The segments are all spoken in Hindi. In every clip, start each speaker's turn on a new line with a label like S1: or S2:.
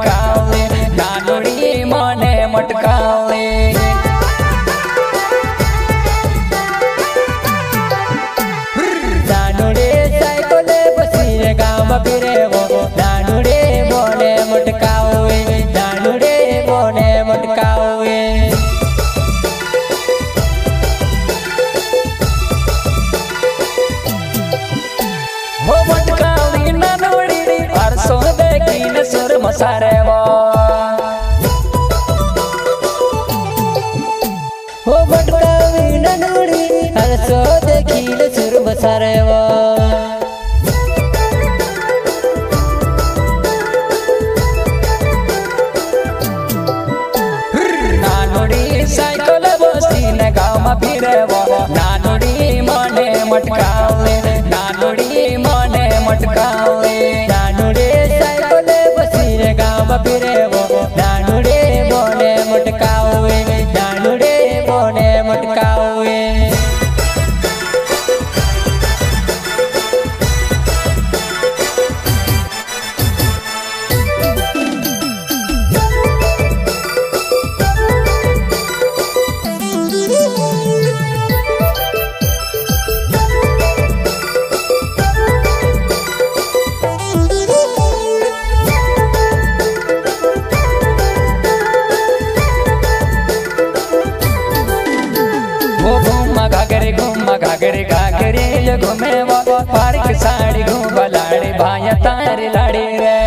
S1: मटकावे नानुड़ी मने मटकावे नानुड़े साइकिल बसी गाँव फिरे वो नानुड़े मने मटकावे नानुड़े मने मटकावे हो मटकावी नानुड़ी परसो देखी सुर मसारे वो हो मटकावी नानुड़ी परसो देखी सुर मसारे वो नानुड़ी साइकिल बसी ने गाँव में फिरे वो नानुड़ी मने मटकावे नानुड़ी मने मटकावे नानुड़े साइकिल बसी रे गाँव फिरे वो नानुड़े मने मटकावे नानुड़े मने मटकावे घाघरे घाघरे जो घूमे वो पार्क साड़ी घूम लाड़ी भाया तारे लाड़ी रे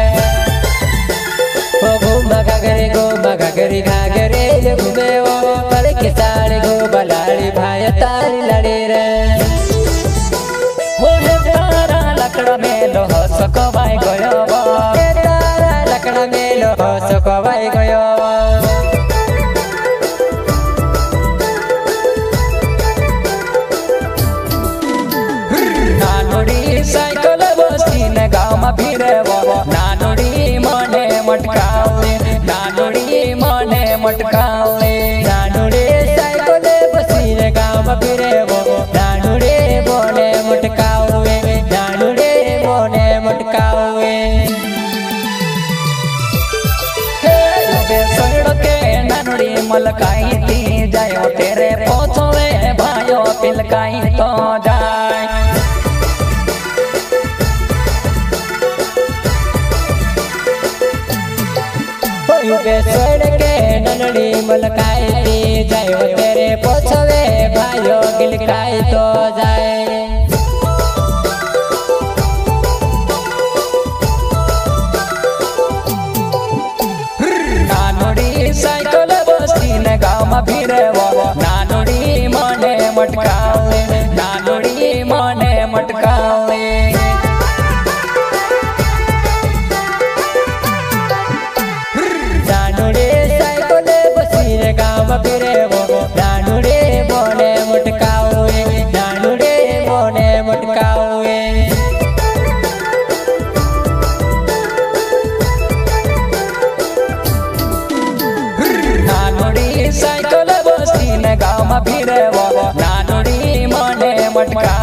S1: वो घूम घाघरे घाघरे जो घूमे वो पार्क साड़ी घूम लाड़ी भाया तारे लाड़ी रे वो तारा लकड़ा में लो सको भाई गयो वो तारा लकड़ा में लो सको भाई गयो साइकिल बसी ने गाँव में फिरे वो नानुड़ी मने मटकावे नानुड़ी मने मटकावे नानुड़े साइकिल बसी ने गाँव में फिरे वो नानुड़े मने मटकावे नानुड़े मने मटकावे सड़के नानुड़ी मलकाई थी जायो तेरे पोछवे भायो पिलकाई तो जाए सड़के ननड़ी मलकाई थी जायो तेरे पोछवे भाइयों गिलकाई तो जाए नानुड़ी साइकिल बसी ने गाँव में फिरे वो नानुड़ी मने मटकावे नानुड़ी मने मटकावे गाँव फिरे वो नानुड़े मने मटकावे नानुड़े मने मटकावे नानुड़ी साइकिल बसी ने गाँव में फिरे वो नानुड़ी मने मटकावे।